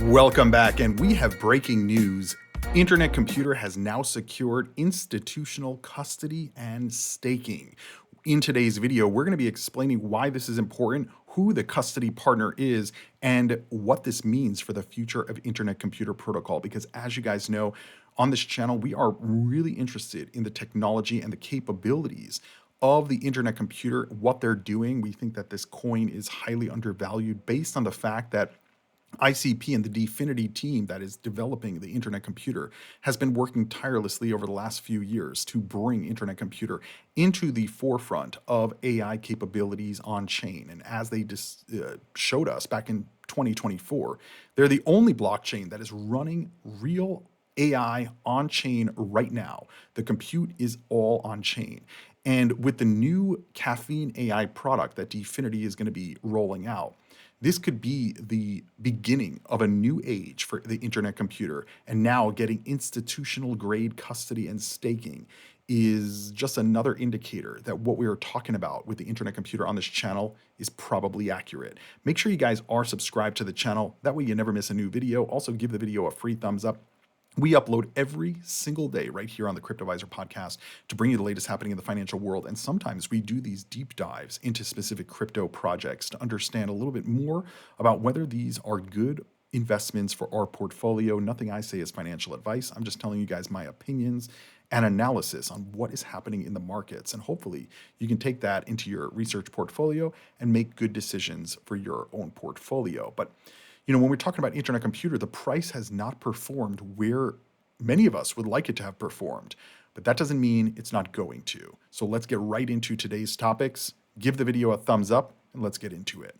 Welcome back, and we have breaking news. Internet Computer has now secured institutional custody and staking. In today's video, we're going to be explaining why this is important, who the custody partner is, and what this means for the future of Internet Computer Protocol. Because as you guys know, on this channel, we are really interested in the technology and the capabilities of the Internet Computer, what they're doing. We think that this coin is highly undervalued based on the fact that ICP and the Dfinity team that is developing the Internet Computer has been working tirelessly over the last few years to bring Internet Computer into the forefront of AI capabilities on chain. And as they showed us back in 2024, they're the only blockchain that is running real AI on chain right now. The compute is all on chain. And with the new Caffeine AI product that Dfinity is going to be rolling out, this could be the beginning of a new age for the Internet Computer. And now getting institutional grade custody and staking is just another indicator that what we are talking about with the Internet Computer on this channel is probably accurate. Make sure you guys are subscribed to the channel. That way you never miss a new video. Also give the video a free thumbs up. We upload every single day right here on the Cryptoviser podcast to bring you the latest happening in the financial world. And sometimes we do these deep dives into specific crypto projects to understand a little bit more about whether these are good investments for our portfolio. Nothing I say is financial advice. I'm just telling you guys my opinions and analysis on what is happening in the markets. And hopefully you can take that into your research portfolio and make good decisions for your own portfolio. But when we're talking about Internet Computer, the price has not performed where many of us would like it to have performed, but that doesn't mean it's not going to. So let's get right into today's topics. Give the video a thumbs up and let's get into it.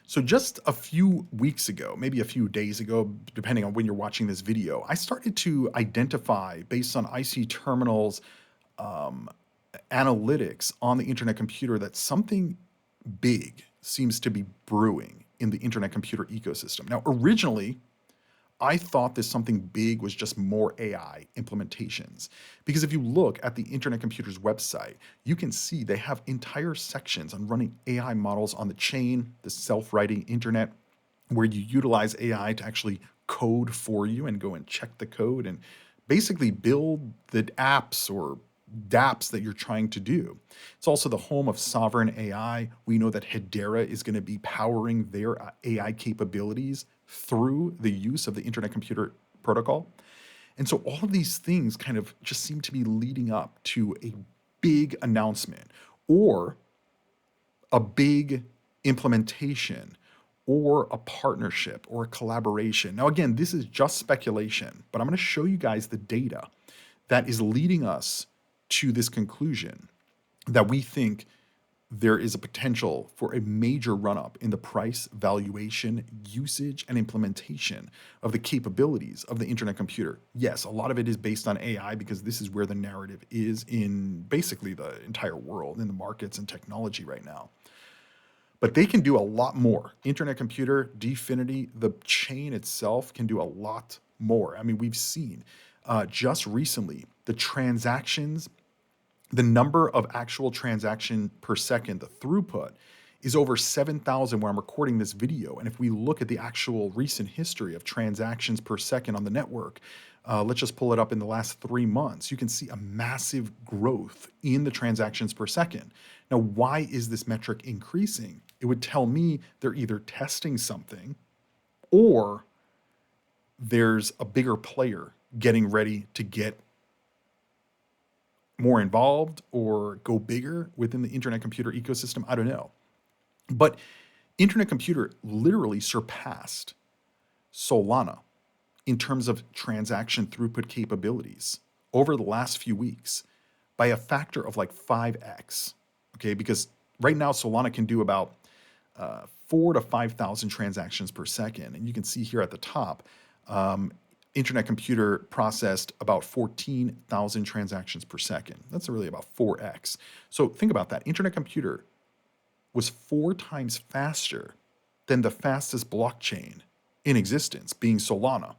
So just a few weeks ago, maybe a few days ago, depending on when you're watching this video, I started to identify based on IC Terminal's analytics on the Internet Computer that something big seems to be brewing in the Internet Computer ecosystem. Now, originally, I thought this something big was just more AI implementations. Because if you look at the Internet Computer's website, you can see they have entire sections on running AI models on the chain, the self-writing internet, where you utilize AI to actually code for you and go and check the code and basically build the apps or dApps that you're trying to do. It's also the home of sovereign AI. We know that Hedera is going to be powering their AI capabilities through the use of the Internet Computer Protocol. And so all of these things kind of just seem to be leading up to a big announcement or a big implementation or a partnership or a collaboration. Now, again, this is just speculation, but I'm going to show you guys the data that is leading us to this conclusion that we think there is a potential for a major run-up in the price, valuation, usage, and implementation of the capabilities of the Internet Computer. Yes, a lot of it is based on AI because this is where the narrative is in basically the entire world, in the markets and technology right now. But they can do a lot more. Internet Computer, Dfinity, the chain itself can do a lot more. I mean, we've seen just recently the transactions, the number of actual transaction per second, the throughput is over 7,000 where I'm recording this video. And if we look at the actual recent history of transactions per second on the network, let's just pull it up in the last 3 months, you can see a massive growth in the transactions per second. Now, why is this metric increasing? It would tell me they're either testing something or there's a bigger player getting ready to get more involved or go bigger within the Internet Computer ecosystem. I don't know. But Internet Computer literally surpassed Solana in terms of transaction throughput capabilities over the last few weeks by a factor of like 5x. Okay, because right now Solana can do about 4,000 to 5,000 transactions per second. And you can see here at the top, Internet Computer processed about 14,000 transactions per second. That's really about 4x. So think about that. Internet Computer was 4 times faster than the fastest blockchain in existence, being Solana.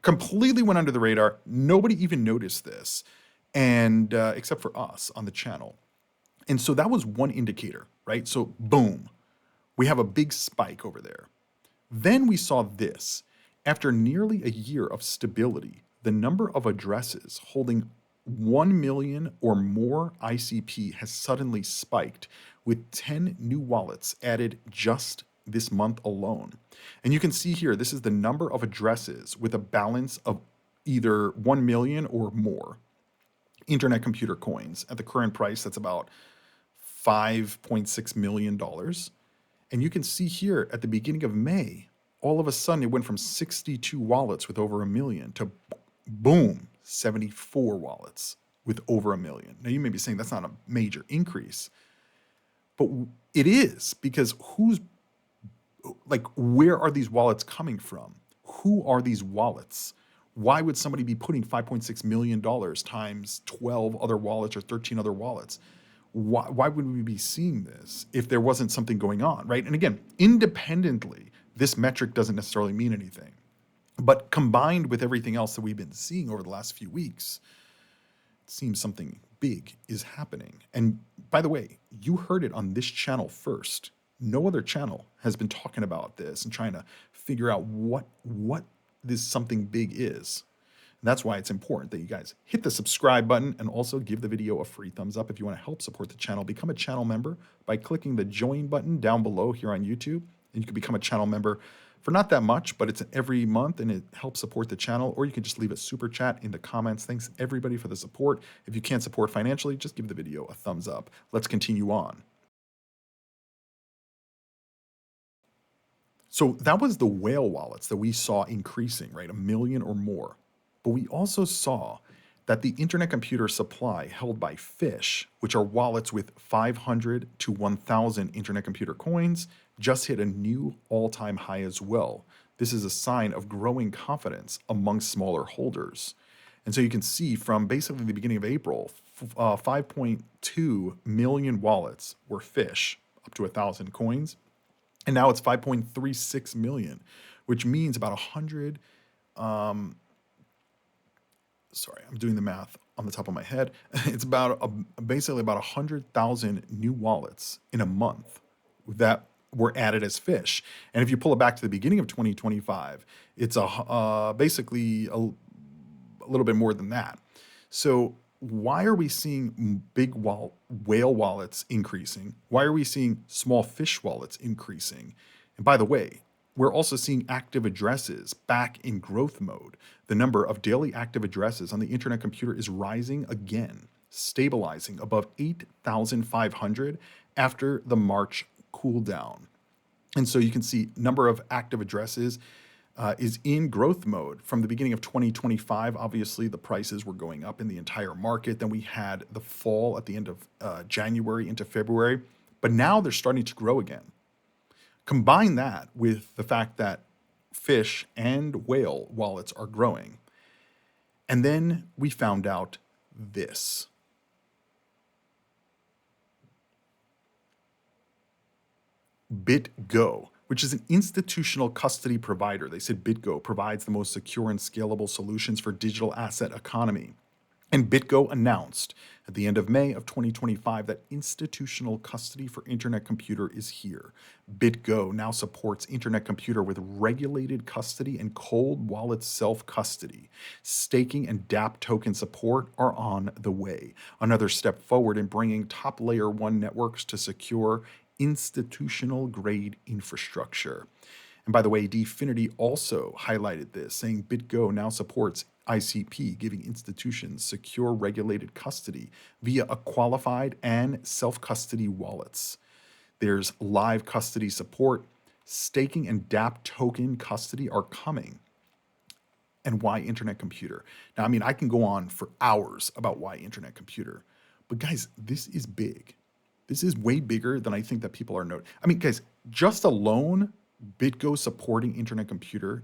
Completely went under the radar. Nobody even noticed this, and except for us on the channel. And so that was one indicator, right? So boom, we have a big spike over there. Then we saw this. After nearly a year of stability, the number of addresses holding 1 million or more ICP has suddenly spiked, with 10 new wallets added just this month alone. And you can see here, this is the number of addresses with a balance of either 1 million or more internet computer coins. At the current price, that's about $5.6 million. And you can see here at the beginning of May, all of a sudden it went from 62 wallets with over a million to boom, 74 wallets with over a million. Now you may be saying that's not a major increase, but it is, because where are these wallets coming from? Who are these wallets? Why would somebody be putting $5.6 million times 12 other wallets or 13 other wallets? Why would we be seeing this if there wasn't something going on, right? And again, independently, this metric doesn't necessarily mean anything. But combined with everything else that we've been seeing over the last few weeks, it seems something big is happening. And by the way, you heard it on this channel first. No other channel has been talking about this and trying to figure out what this something big is. And that's why it's important that you guys hit the subscribe button and also give the video a free thumbs up if you want to help support the channel. Become a channel member by clicking the join button down below here on YouTube. And you can become a channel member for not that much, but it's every month and it helps support the channel. Or you can just leave a super chat in the comments. Thanks everybody for the support. If you can't support financially, just give the video a thumbs up. Let's continue on. So that was the whale wallets that we saw increasing, right? 1 million or more. But we also saw that the internet computer supply held by Fish, which are wallets with 500 to 1,000 internet computer coins, just hit a new all-time high as well. This is a sign of growing confidence among smaller holders. And so you can see from basically the beginning of April, 5.2 million wallets were Fish, up to 1,000 coins. And now it's 5.36 million, which means about 100, sorry, I'm doing the math on the top of my head. It's basically about 100,000 new wallets in a month that were added as Fish. And if you pull it back to the beginning of 2025, it's basically a little bit more than that. So why are we seeing big whale wallets increasing? Why are we seeing small fish wallets increasing? And by the way, we're also seeing active addresses back in growth mode. The number of daily active addresses on the internet computer is rising again, stabilizing above 8,500 after the March cool down. And so you can see number of active addresses is in growth mode. From the beginning of 2025, obviously the prices were going up in the entire market. Then we had the fall at the end of January into February, but now they're starting to grow again. Combine that with the fact that Fish and whale wallets are growing. And then we found out this. BitGo, which is an institutional custody provider. They said BitGo provides the most secure and scalable solutions for digital asset economy. And BitGo announced at the end of May of 2025 that institutional custody for internet computer is here. BitGo now supports internet computer with regulated custody and cold wallet self-custody. Staking and dApp token support are on the way. Another step forward in bringing top layer 1 networks to secure institutional grade infrastructure. And by the way, Dfinity also highlighted this, saying BitGo now supports ICP, giving institutions secure regulated custody via a qualified and self-custody wallets. There's live custody support. Staking and dApp token custody are coming. And why internet computer? Now, I mean, I can go on for hours about why internet computer, but guys, this is big. This is way bigger than I think that people are noting. I mean, guys, just alone, BitGo supporting internet computer,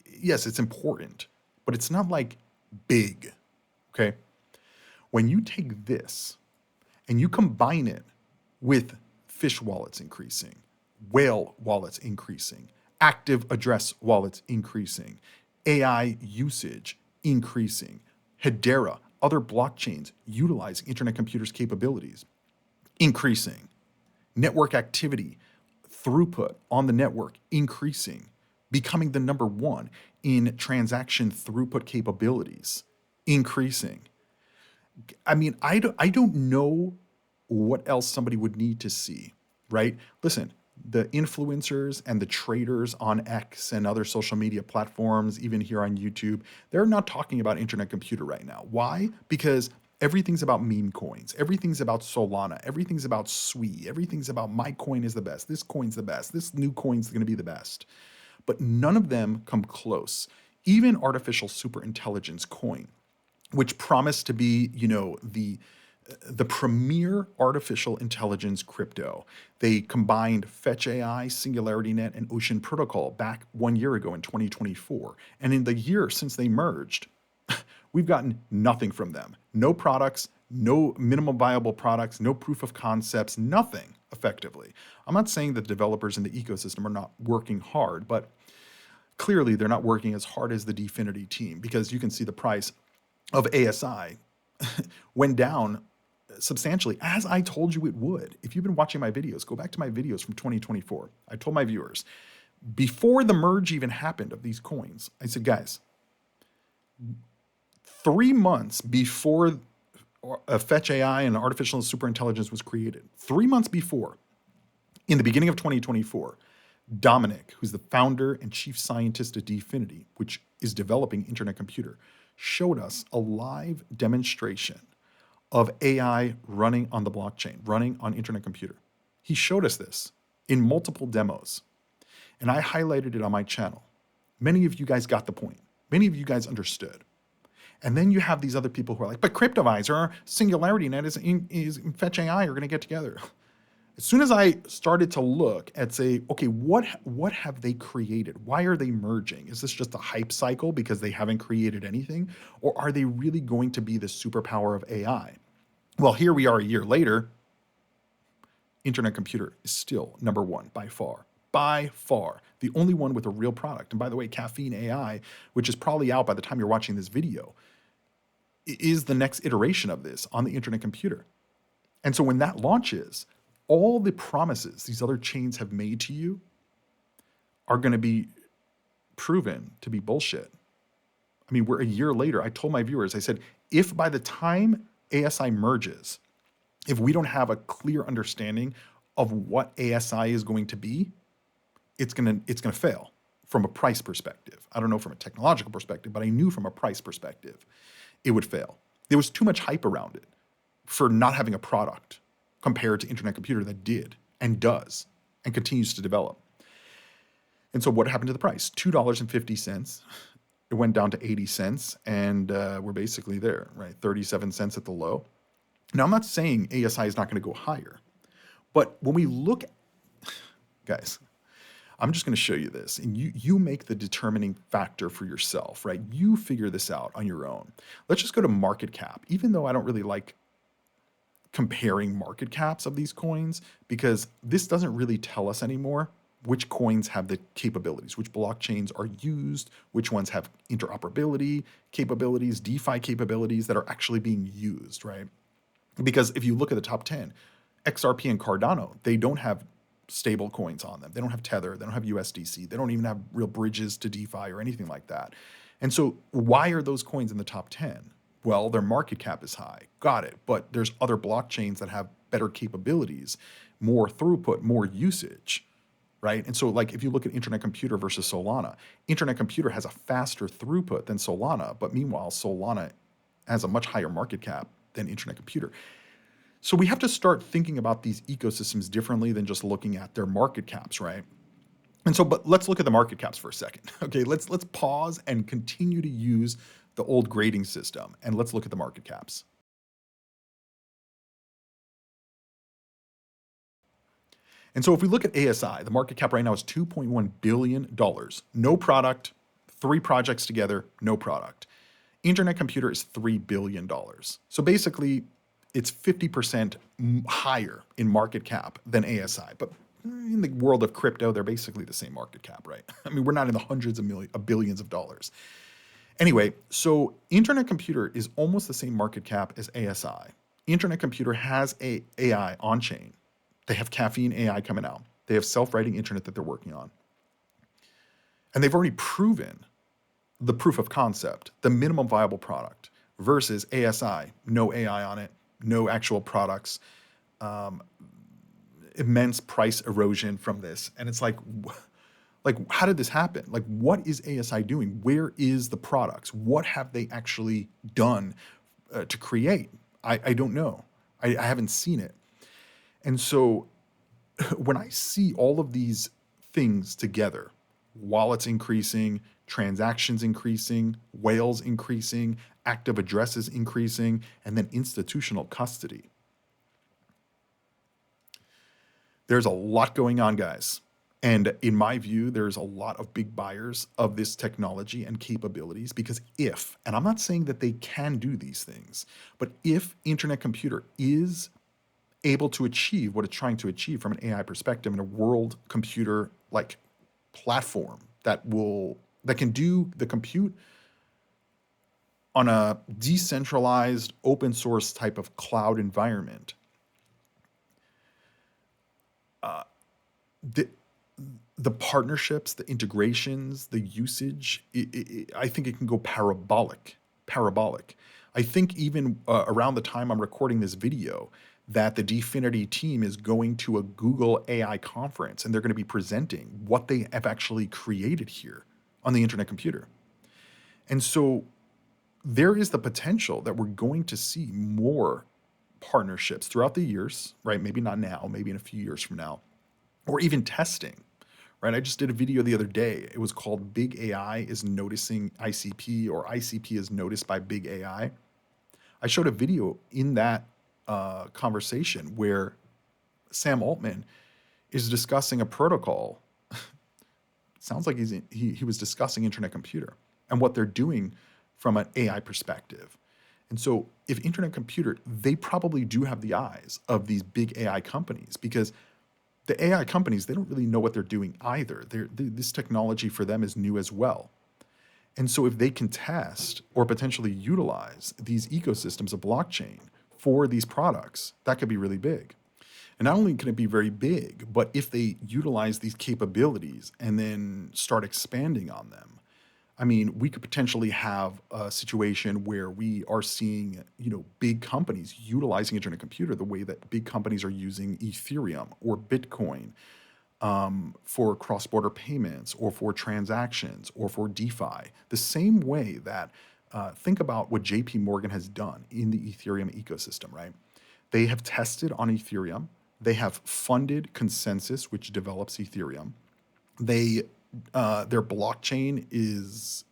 yes, it's important, but it's not like big, okay? When you take this and you combine it with Fish wallets increasing, whale wallets increasing, active address wallets increasing, AI usage increasing, Hedera, other blockchains utilizing internet computers' capabilities, increasing. Network activity, throughput on the network, increasing, becoming the number one in transaction throughput capabilities, increasing. I mean, I don't know what else somebody would need to see, right? Listen, the influencers and the traders on X and other social media platforms, even here on YouTube, they're not talking about internet computer right now. Why? Because everything's about meme coins. Everything's about Solana. Everything's about SWI. Everything's about my coin is the best. This coin's the best. This new coin's going to be the best. But none of them come close. Even artificial super intelligence coin, which promised to be, the premier artificial intelligence crypto. They combined Fetch AI, SingularityNet, and Ocean Protocol back 1 year ago in 2024. And in the year since they merged, we've gotten nothing from them. No products, no minimum viable products, no proof of concepts, nothing effectively. I'm not saying that developers in the ecosystem are not working hard, but clearly they're not working as hard as the Dfinity team, because you can see the price of ASI went down substantially, as I told you it would. If you've been watching my videos, go back to my videos from 2024. I told my viewers, before the merge even happened of these coins, I said, guys, 3 months before Fetch AI and artificial superintelligence was created, 3 months before, in the beginning of 2024, Dominic, who's the founder and chief scientist at Dfinity, which is developing internet computer, showed us a live demonstration of AI running on the blockchain, running on internet computer. He showed us this in multiple demos, and I highlighted it on my channel. Many of you guys got the point. Many of you guys understood. And then you have these other people who are like, but Cryptoviser, SingularityNet is Fetch AI are going to get together. As soon as I started to look at, say, okay, what have they created? Why are they merging? Is this just a hype cycle because they haven't created anything? Or are they really going to be the superpower of AI? Well, here we are a year later. Internet computer is still number one by far. By far. The only one with a real product. And by the way, Caffeine AI, which is probably out by the time you're watching this video, is the next iteration of this on the internet computer. And so when that launches, all the promises these other chains have made to you are going to be proven to be bullshit. I mean, we're a year later. I told my viewers, I said, if by the time ASI merges, if we don't have a clear understanding of what ASI is going to be, it's going to fail from a price perspective. I don't know from a technological perspective, but I knew from a price perspective, it would fail. There was too much hype around it for not having a product compared to internet computer that did and does and continues to develop. And so what happened to the price? $2.50. It went down to 80 cents, and we're basically there, right? 37 cents at the low. Now, I'm not saying ASI is not going to go higher, but when we look, guys, I'm just going to show you this, and you make the determining factor for yourself, right? You figure this out on your own. Let's just go to market cap, even though I don't really like comparing market caps of these coins, because this doesn't really tell us anymore which coins have the capabilities, which blockchains are used, which ones have interoperability capabilities, DeFi capabilities that are actually being used, right? Because if you look at the top 10, XRP and Cardano, they don't have stable coins on them. They don't have Tether. They don't have USDC. They don't even have real bridges to DeFi or anything like that. And so why are those coins in the top 10? Well, their market cap is high. Got it. But there's other blockchains that have better capabilities, more throughput, more usage, right? And so like if you look at Internet Computer versus Solana, Internet Computer has a faster throughput than Solana, but meanwhile, Solana has a much higher market cap than Internet Computer. So we have to start thinking about these ecosystems differently than just looking at their market caps, right? And so, but let's look at the market caps for a second. Okay, let's pause and continue to use the old grading system, and let's look at the market caps. And so if we look at ASI, the market cap right now is $2.1 billion. No product, 3 projects together, no product. Internet Computer is $3 billion. So basically, it's 50% higher in market cap than ASI. But in the world of crypto, they're basically the same market cap, right? I mean, we're not in the hundreds of billions of dollars. Anyway, so Internet Computer is almost the same market cap as ASI. Internet Computer has a AI on chain. They have Caffeine AI coming out. They have self-writing internet that they're working on. And they've already proven the proof of concept, the minimum viable product, versus ASI, no AI on it, no actual products, immense price erosion from this. And it's like, how did this happen? Like, what is ASI doing? Where is the products? What have they actually done to create? I don't know. I haven't seen it. And so when I see all of these things together, wallets increasing, transactions increasing, whales increasing, active addresses increasing, and then institutional custody, there's a lot going on, guys. And in my view, there's a lot of big buyers of this technology and capabilities because if, and I'm not saying that they can do these things, but if Internet Computer is able to achieve what it's trying to achieve from an AI perspective in a world computer like platform that can do the compute on a decentralized open source type of cloud environment, the the partnerships, the integrations, the usage, I think it can go parabolic. Parabolic. I think even around the time I'm recording this video, that the Dfinity team is going to a Google AI conference and they're going to be presenting what they have actually created here on the Internet Computer. And so there is the potential that we're going to see more partnerships throughout the years, right? Maybe not now, maybe in a few years from now, or even testing, right? I just did a video the other day. It was called Big AI is Noticing ICP, or ICP is Noticed by Big AI. I showed a video in that conversation where Sam Altman is discussing a protocol. Sounds like he was discussing Internet Computer and what they're doing from an AI perspective. And so if Internet Computer, they probably do have the eyes of these big AI companies because the AI companies, they don't really know what they're doing either. This technology for them is new as well. And so if they can test or potentially utilize these ecosystems of blockchain for these products, that could be really big. And not only can it be very big, but if they utilize these capabilities and then start expanding on them, I mean, we could potentially have a situation where we are seeing, big companies utilizing Internet Computer the way that big companies are using Ethereum or Bitcoin for cross-border payments or for transactions or for DeFi. The same way that, think about what JP Morgan has done in the Ethereum ecosystem, right? They have tested on Ethereum. They have funded Consensus, which develops Ethereum. Their blockchain is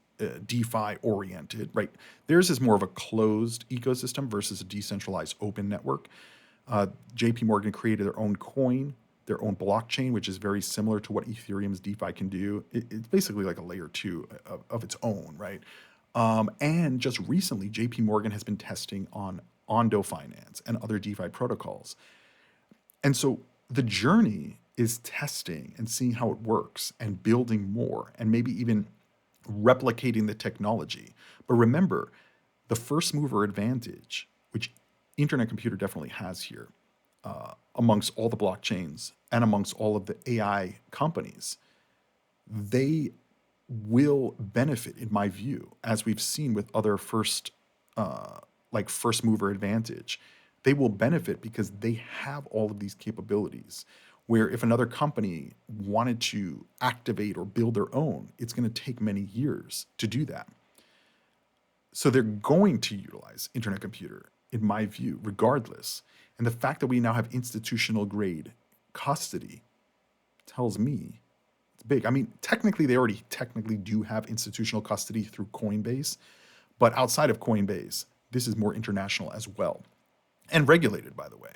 DeFi oriented, right? Theirs is more of a closed ecosystem versus a decentralized open network. JP Morgan created their own coin, their own blockchain, which is very similar to what Ethereum's DeFi can do. It's basically like a layer two of its own, right? And just recently, JP Morgan has been testing on Ondo Finance and other DeFi protocols. And so the journey is testing and seeing how it works and building more and maybe even replicating the technology. But remember, the first mover advantage, which Internet Computer definitely has here, amongst all the blockchains and amongst all of the AI companies, they will benefit, in my view, as we've seen with other first mover advantage. They will benefit because they have all of these capabilities. Where if another company wanted to activate or build their own, it's going to take many years to do that. So they're going to utilize Internet Computer, in my view, regardless. And the fact that we now have institutional grade custody tells me it's big. I mean, technically, they already technically do have institutional custody through Coinbase, but outside of Coinbase, this is more international as well, and regulated, by the way.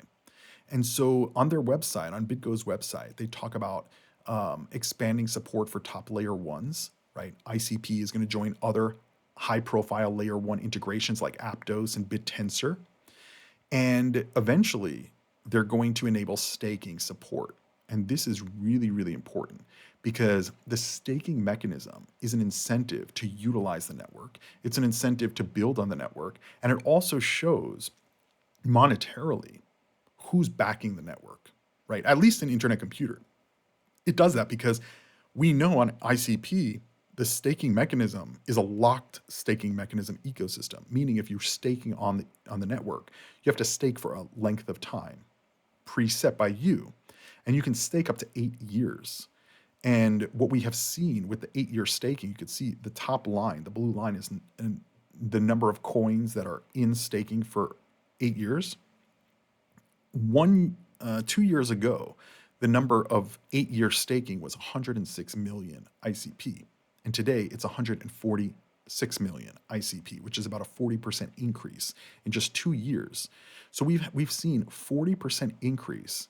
And so on their website, on BitGo's website, they talk about expanding support for top layer ones, right? ICP is going to join other high-profile layer one integrations like Aptos and BitTensor. And eventually, they're going to enable staking support. And this is really, really important because the staking mechanism is an incentive to utilize the network. It's an incentive to build on the network. And it also shows monetarily, who's backing the network, right? At least an internet computer. It does that because we know on ICP, the staking mechanism is a locked staking mechanism ecosystem, meaning if you're staking on the network, you have to stake for a length of time preset by you, and you can stake up to 8 years. And what we have seen with the 8-year staking, you can see the top line, the blue line is the number of coins that are in staking for 8 years. 2 years ago, the number of 8-year staking was 106 million ICP. And today it's 146 million ICP, which is about a 40% increase in just 2 years. So we've seen 40% increase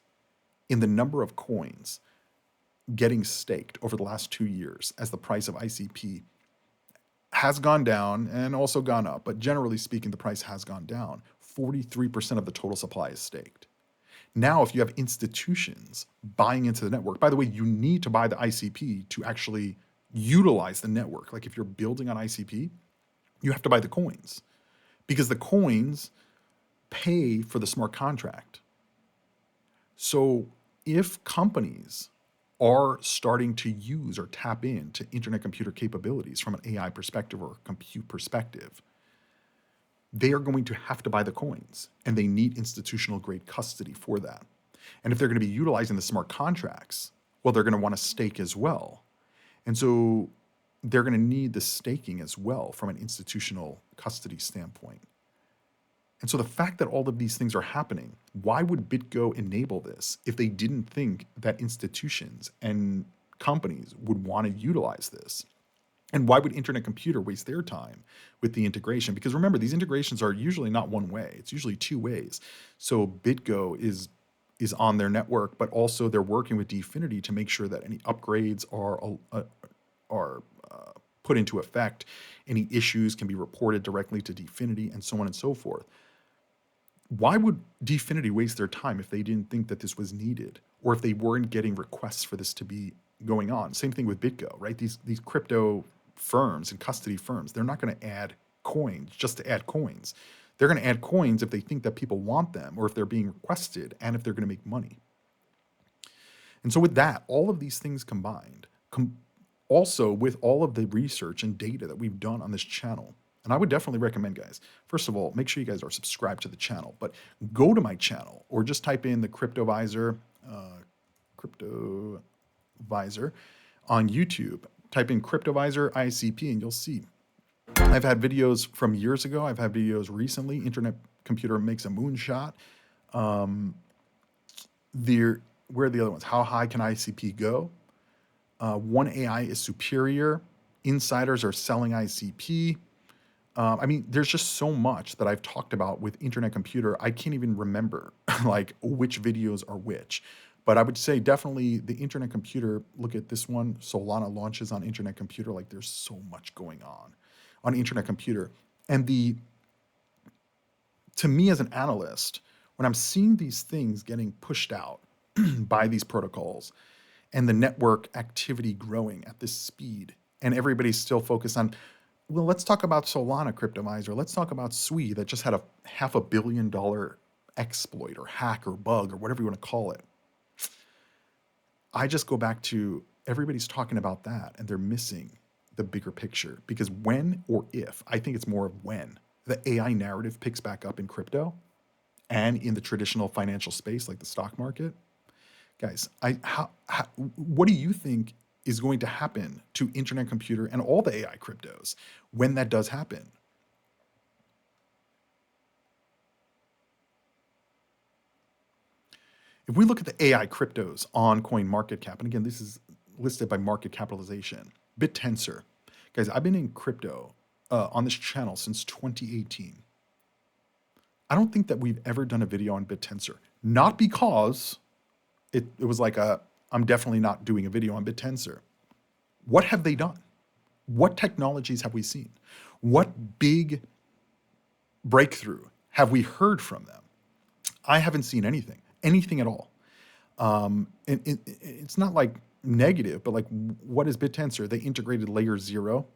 in the number of coins getting staked over the last 2 years as the price of ICP has gone down and also gone up. But generally speaking, the price has gone down. 43% of the total supply is staked. Now, if you have institutions buying into the network, by the way, you need to buy the ICP to actually utilize the network. Like if you're building on ICP, you have to buy the coins because the coins pay for the smart contract. So if companies are starting to use or tap into internet computer capabilities from an AI perspective or a compute perspective, they are going to have to buy the coins, and they need institutional grade custody for that. And if they're going to be utilizing the smart contracts, well, they're going to want to stake as well. And so they're going to need the staking as well from an institutional custody standpoint. And so the fact that all of these things are happening, why would BitGo enable this if they didn't think that institutions and companies would want to utilize this? And why would Internet Computer waste their time with the integration? Because remember, these integrations are usually not one way. It's usually two ways. So BitGo is on their network, but also they're working with Dfinity to make sure that any upgrades are put into effect. Any issues can be reported directly to Dfinity and so on and so forth. Why would Dfinity waste their time if they didn't think that this was needed or if they weren't getting requests for this to be going on? Same thing with BitGo, right? These crypto firms and custody firms, they're not going to add coins just to add coins. They're going to add coins if they think that people want them or if they're being requested and if they're going to make money. And so with that, all of these things combined, also with all of the research and data that we've done on this channel, and I would definitely recommend, guys, first of all, make sure you guys are subscribed to the channel, but go to my channel or just type in the Cryptoviser on YouTube. Type in Cryptoviser ICP and you'll see. I've had videos from years ago. I've had videos recently. Internet Computer makes a moonshot. Where are the other ones? How high can ICP go? One AI is superior. Insiders are selling ICP. I mean, there's just so much that I've talked about with Internet Computer. I can't even remember like which videos are which. But I would say definitely the Internet Computer, look at this one, Solana launches on Internet Computer. Like there's so much going on Internet Computer. And to me as an analyst, when I'm seeing these things getting pushed out by these protocols and the network activity growing at this speed, and everybody's still focused on, well, let's talk about Solana Cryptoviser. Let's talk about SWI that just had a $500 million exploit or hack or bug or whatever you want to call it. I just go back to everybody's talking about that and they're missing the bigger picture, because when or if, I think it's more of when, the AI narrative picks back up in crypto and in the traditional financial space like the stock market. Guys, what do you think is going to happen to Internet Computer and all the AI cryptos when that does happen? If we look at the AI cryptos on CoinMarketCap, and again, this is listed by market capitalization, BitTensor. Guys, I've been in crypto on this channel since 2018. I don't think that we've ever done a video on BitTensor. Not because it was like I'm definitely not doing a video on BitTensor. What have they done? What technologies have we seen? What big breakthrough have we heard from them? I haven't seen anything at all. It's not like negative, but like, what is BitTensor? They integrated layer 0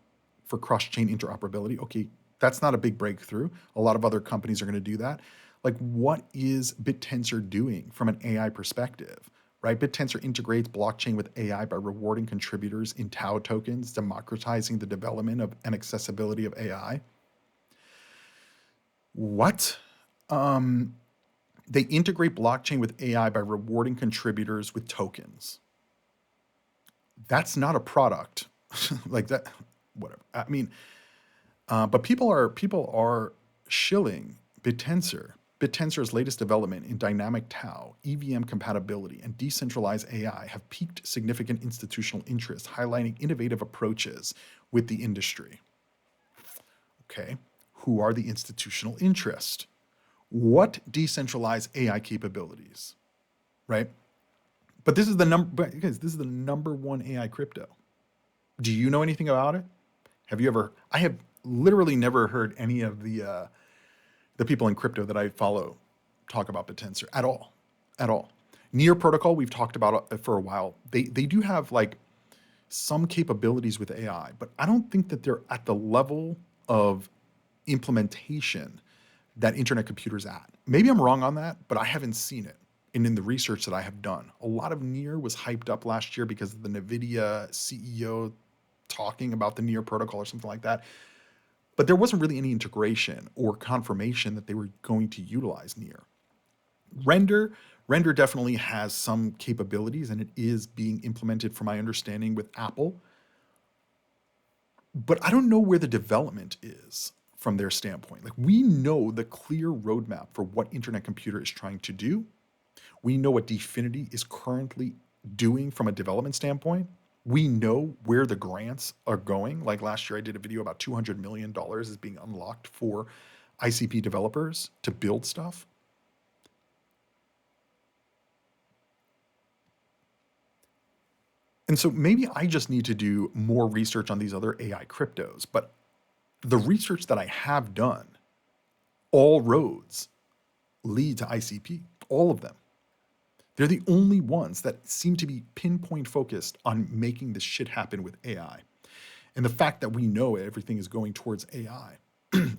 for cross-chain interoperability. Okay, that's not a big breakthrough. A lot of other companies are going to do that. Like, what is BitTensor doing from an AI perspective, right? BitTensor integrates blockchain with AI by rewarding contributors in Tau tokens, democratizing the development of and accessibility of AI. What? They integrate blockchain with AI by rewarding contributors with tokens. That's not a product. Like that, whatever. I mean, but people are shilling BitTensor. BitTensor's latest development in dynamic Tau, EVM compatibility, and decentralized AI have piqued significant institutional interest, highlighting innovative approaches with the industry. Okay, who are the institutional interest? What decentralized AI capabilities, right? But this is the number, guys, this is the number one AI crypto. Do you know anything about it? Have you ever? I have literally never heard any of the people in crypto that I follow talk about BitTensor at all, at all. Near Protocol, we've talked about it for a while. They do have like some capabilities with AI, but I don't think that they're at the level of implementation that Internet Computer's at. Maybe I'm wrong on that, but I haven't seen it. And in the research that I have done, a lot of Near was hyped up last year because of the NVIDIA CEO talking about the Near protocol or something like that. But there wasn't really any integration or confirmation that they were going to utilize Near. Render definitely has some capabilities and it is being implemented, from my understanding, with Apple. But I don't know where the development is from their standpoint. Like, we know the clear roadmap for what Internet Computer is trying to do. We know what Dfinity is currently doing from a development standpoint. We know where the grants are going. Like last year, I did a video about $200 million is being unlocked for ICP developers to build stuff. And so maybe I just need to do more research on these other AI cryptos. But the research that I have done, all roads lead to ICP, all of them. They're the only ones that seem to be pinpoint focused on making this shit happen with AI. And the fact that we know everything is going towards AI,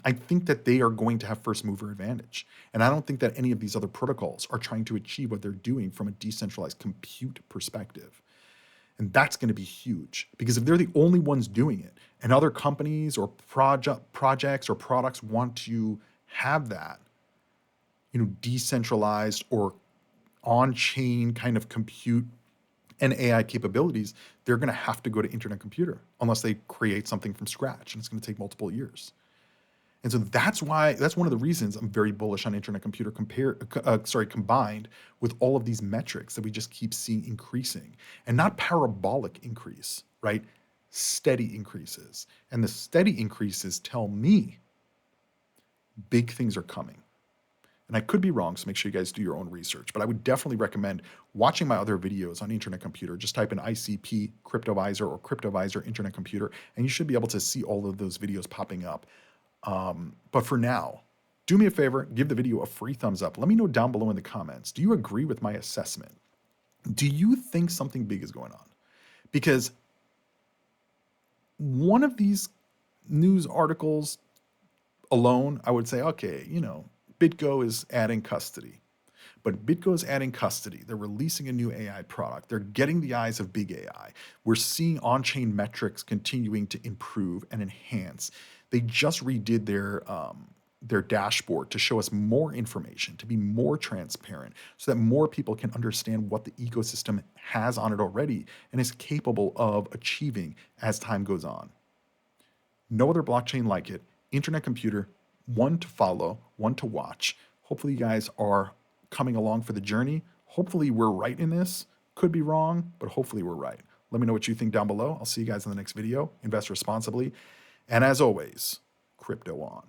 I think that they are going to have first mover advantage. And I don't think that any of these other protocols are trying to achieve what they're doing from a decentralized compute perspective. And that's going to be huge, because if they're the only ones doing it and other companies or projects or products want to have that, decentralized or on-chain kind of compute and AI capabilities, they're going to have to go to Internet Computer unless they create something from scratch, and it's going to take multiple years. And so that's one of the reasons I'm very bullish on Internet Computer combined with all of these metrics that we just keep seeing increasing, and not parabolic increase, right? Steady increases. And the steady increases tell me big things are coming. And I could be wrong, so make sure you guys do your own research. But I would definitely recommend watching my other videos on Internet Computer. Just type in ICP Cryptoviser or Cryptoviser Internet Computer, and you should be able to see all of those videos popping up. But for now, do me a favor, give the video a free thumbs up. Let me know down below in the comments. Do you agree with my assessment? Do you think something big is going on? Because one of these news articles alone, I would say, okay, BitGo is adding custody. But BitGo is adding custody. They're releasing a new AI product. They're getting the eyes of big AI. We're seeing on-chain metrics continuing to improve and enhance. They just redid their dashboard to show us more information, to be more transparent, so that more people can understand what the ecosystem has on it already and is capable of achieving as time goes on. No other blockchain like it. Internet Computer, one to follow, one to watch. Hopefully you guys are coming along for the journey. Hopefully we're right in this. Could be wrong, but hopefully we're right. Let me know what you think down below. I'll see you guys in the next video. Invest responsibly. And as always, crypto on.